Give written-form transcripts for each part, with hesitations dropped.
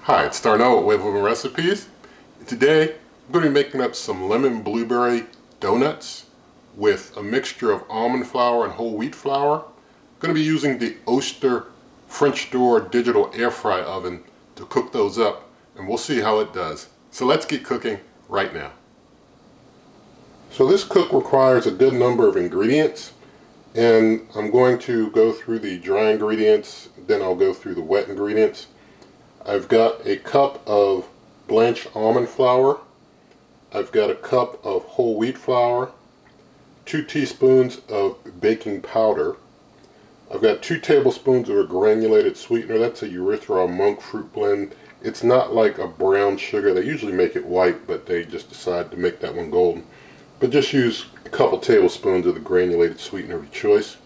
Hi, it's Darnell with Wave Recipes. Today I'm going to be making up some lemon blueberry donuts with a mixture of almond flour and whole wheat flour. I'm going to be using the Oster French door digital air fry oven to cook those up, and we'll see how it does. So let's get cooking right now. So this cook requires a good number of ingredients, and I'm going to go through the dry ingredients, then I'll go through the wet ingredients. I've got a cup of blanched almond flour. I've got a cup of whole wheat flour, 2 teaspoons of baking powder. I've got 2 tablespoons of a granulated sweetener. That's a erythritol monk fruit blend. It's not like a brown sugar. They usually make it white, but they just decided to make that one golden. But just use a couple tablespoons of the granulated sweetener of your choice.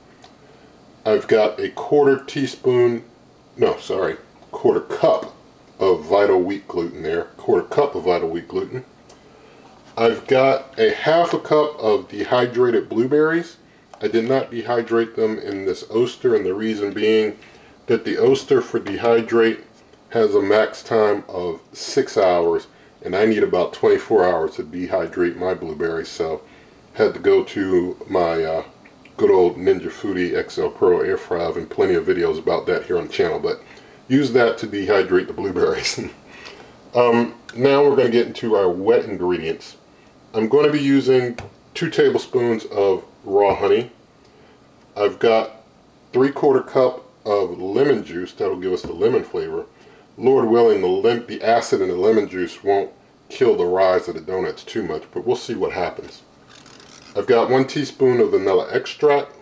I've got a quarter cup of vital wheat gluten there. Quarter cup of vital wheat gluten. I've got a half a cup of dehydrated blueberries. I did not dehydrate them in this Oster, and the reason being that the Oster for dehydrate has a max time of 6 hours, and I need about 24 hours to dehydrate my blueberries, so had to go to my good old Ninja Foodie XL Pro air fry oven. Plenty of videos about that here on the channel, but use that to dehydrate the blueberries. Now we're going to get into our wet ingredients. I'm going to be using 2 tablespoons of raw honey. I've got 3/4 cup of lemon juice. That'll give us the lemon flavor. Lord willing, the acid in the lemon juice won't kill the rise of the donuts too much, but we'll see what happens. I've got 1 teaspoon of vanilla extract,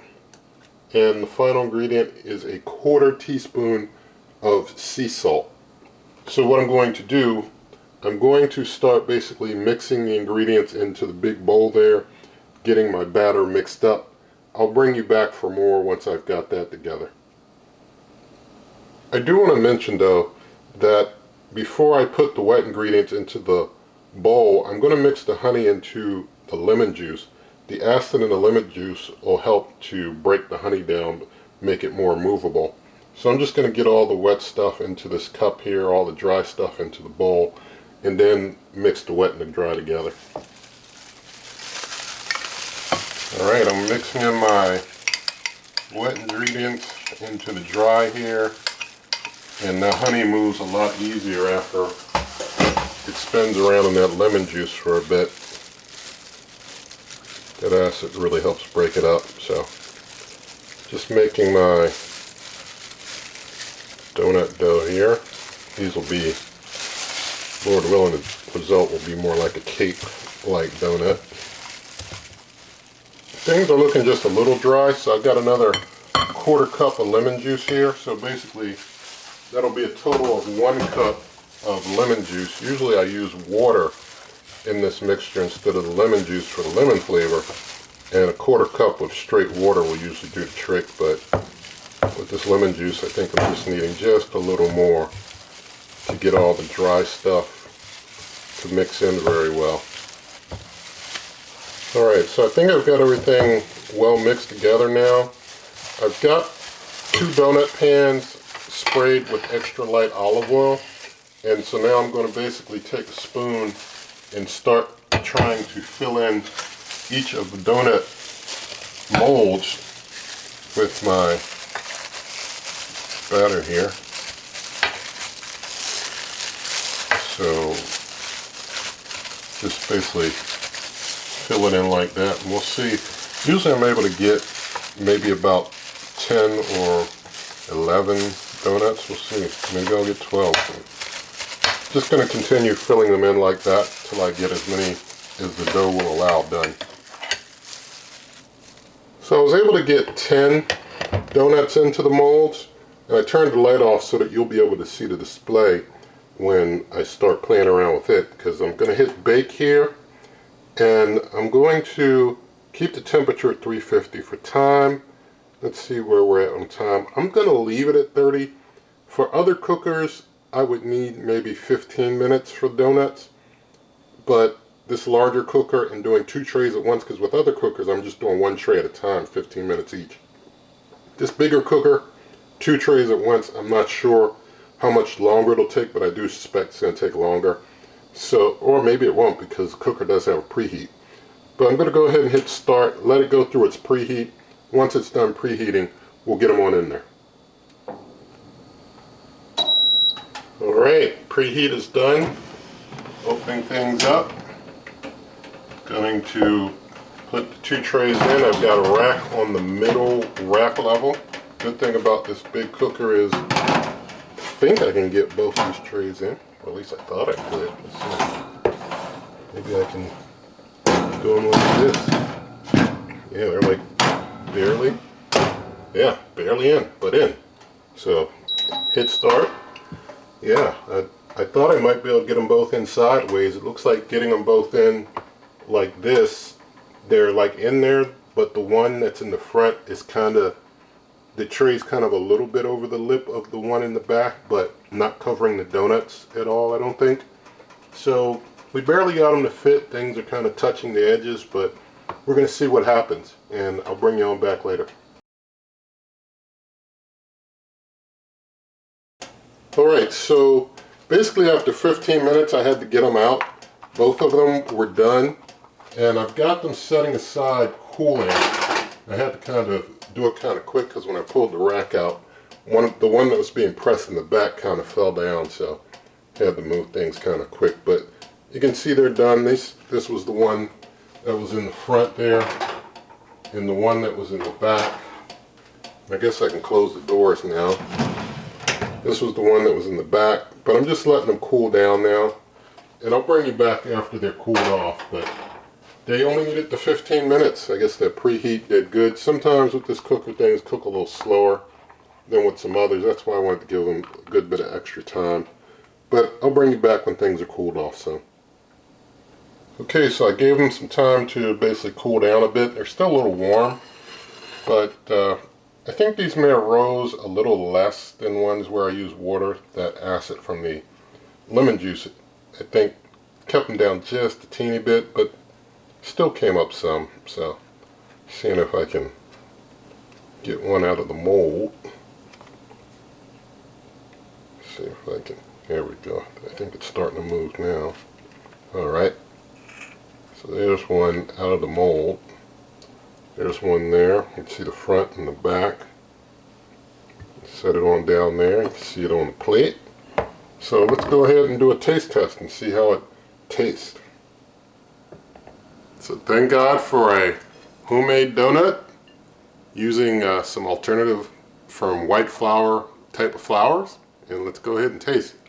and the final ingredient is a 1/4 teaspoon of sea salt. So what I'm going to do, I'm going to start basically mixing the ingredients into the big bowl there, getting my batter mixed up. I'll bring you back for more once I've got that together. I do want to mention though that before I put the wet ingredients into the bowl, I'm going to mix the honey into the lemon juice. The acid in the lemon juice will help to break the honey down, make it more movable. So I'm just going to get all the wet stuff into this cup here, all the dry stuff into the bowl, and then mix the wet and the dry together. Alright, I'm mixing in my wet ingredients into the dry here, and the honey moves a lot easier after it spins around in that lemon juice for a bit. That acid really helps break it up. So just making my donut dough here. These will be, Lord willing, the result will be more like a cake-like donut. Things are looking just a little dry, so I've got another 1/4 cup of lemon juice here. So basically, that'll be a total of 1 cup of lemon juice. Usually I use water in this mixture instead of the lemon juice for the lemon flavor, and a 1/4 cup of straight water will usually do the trick, but with this lemon juice I think I'm just needing just a little more to get all the dry stuff to mix in very well. Alright, so I think I've got everything well mixed together now. I've got 2 donut pans sprayed with extra light olive oil, and so now I'm going to basically take a spoon and start trying to fill in each of the donut molds with my batter here. So just basically fill it in like that, and we'll see. Usually I'm able to get maybe about 10 or 11 donuts. We'll see. Maybe I'll get 12. Just going to continue filling them in like that till I get as many as the dough will allow done. So I was able to get 10 donuts into the molds, and I turned the light off so that you'll be able to see the display when I start playing around with it, because I'm going to hit bake here, and I'm going to keep the temperature at 350 for time. Let's see where we're at on time. I'm going to leave it at 30. For other cookers, I would need maybe 15 minutes for donuts, but this larger cooker and doing 2 trays at once, because with other cookers I'm just doing 1 tray at a time, 15 minutes each. This bigger cooker, 2 trays at once, I'm not sure how much longer it'll take, but I do suspect it's going to take longer. So, or maybe it won't because the cooker does have a preheat. But I'm going to go ahead and hit start, let it go through its preheat. Once it's done preheating, we'll get them on in there. Alright, preheat is done. Opening things up. Going to put the 2 trays in. I've got a rack on the middle rack level. Good thing about this big cooker is I think I can get both these trays in. Or at least I thought I could. Let's see. Maybe I can do them like this. Yeah, they're like barely. Yeah, barely in, but in. So hit start. Yeah, I thought I might be able to get them both in sideways. It looks like getting them both in like this, they're like in there, but the one that's in the front is kind of, the tray's kind of a little bit over the lip of the one in the back, but not covering the donuts at all, I don't think. So we barely got them to fit. Things are kind of touching the edges, but we're going to see what happens, and I'll bring you on back later. Alright, so basically after 15 minutes I had to get them out. Both of them were done. And I've got them setting aside cooling. I had to kind of do it kind of quick because when I pulled the rack out, the one that was being pressed in the back kind of fell down, so I had to move things kind of quick. But you can see they're done. This was the one that was in the front there, and the one that was in the back. I guess I can close the doors now. This was the one that was in the back, but I'm just letting them cool down now. And I'll bring you back after they're cooled off, but they only needed the 15 minutes. I guess that preheat did good. Sometimes with this cooker, things cook a little slower than with some others. That's why I wanted to give them a good bit of extra time. But I'll bring you back when things are cooled off. So, okay, so I gave them some time to basically cool down a bit. They're still a little warm, but I think these may have rose a little less than ones where I use water. That acid from the lemon juice, I think, kept them down just a teeny bit, but still came up some. So seeing if I can get one out of the mold. See if I can, there we go. I think it's starting to move now. Alright, so there's one out of the mold. There's one there. You can see the front and the back. Set it on down there. You can see it on the plate. So let's go ahead and do a taste test and see how it tastes. So thank God for a homemade donut using some alternative from white flour type of flours. And let's go ahead and taste it.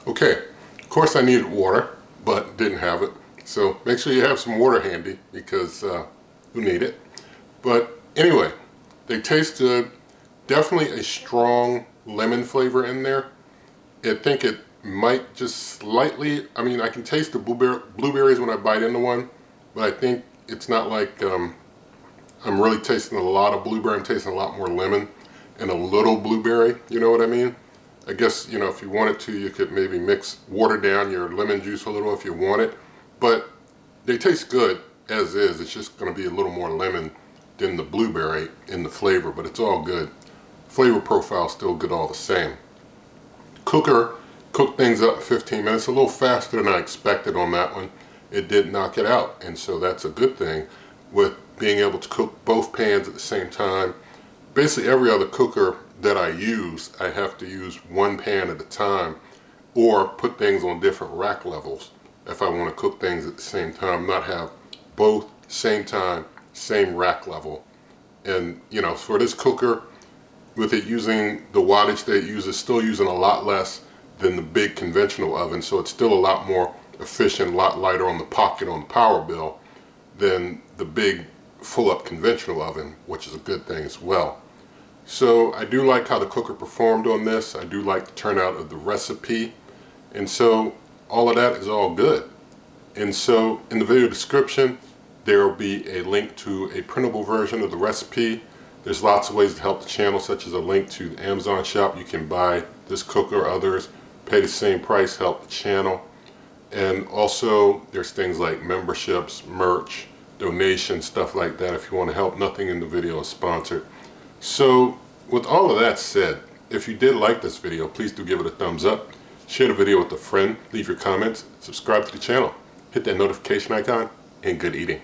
Okay, of course I needed water, but didn't have it. So make sure you have some water handy because you need it. But anyway, they taste good. Definitely a strong lemon flavor in there. I think it might just slightly, I mean, I can taste the blueberries when I bite into one, but I think it's not like I'm really tasting a lot of blueberry. I'm tasting a lot more lemon and a little blueberry, you know what I mean? I guess, you know, if you wanted to, you could maybe water down your lemon juice a little if you want it. But they taste good as is. It's just going to be a little more lemon than the blueberry in the flavor, but it's all good. Flavor profile is still good all the same. Cooker cooked things up in 15 minutes, a little faster than I expected on that one. It did knock it out, and so that's a good thing with being able to cook both pans at the same time. Basically every other cooker that I use, I have to use one pan at a time or put things on different rack levels if I want to cook things at the same time, not have both same time, same rack level. And you know, for this cooker, with it using the wattage that it uses, still using a lot less than the big conventional oven, so it's still a lot more efficient, a lot lighter on the pocket on the power bill than the big full-up conventional oven, which is a good thing as well. So I do like how the cooker performed on this. I do like the turnout of the recipe. And so all of that is all good. And so in the video description, there will be a link to a printable version of the recipe. There's lots of ways to help the channel, such as a link to the Amazon shop. You can buy this cook or others, pay the same price, help the channel. And also there's things like memberships, merch, donations, stuff like that if you want to help. Nothing in the video is sponsored. So with all of that said, if you did like this video, please do give it a thumbs up. Share the video with a friend, leave your comments, subscribe to the channel, hit that notification icon, and good eating.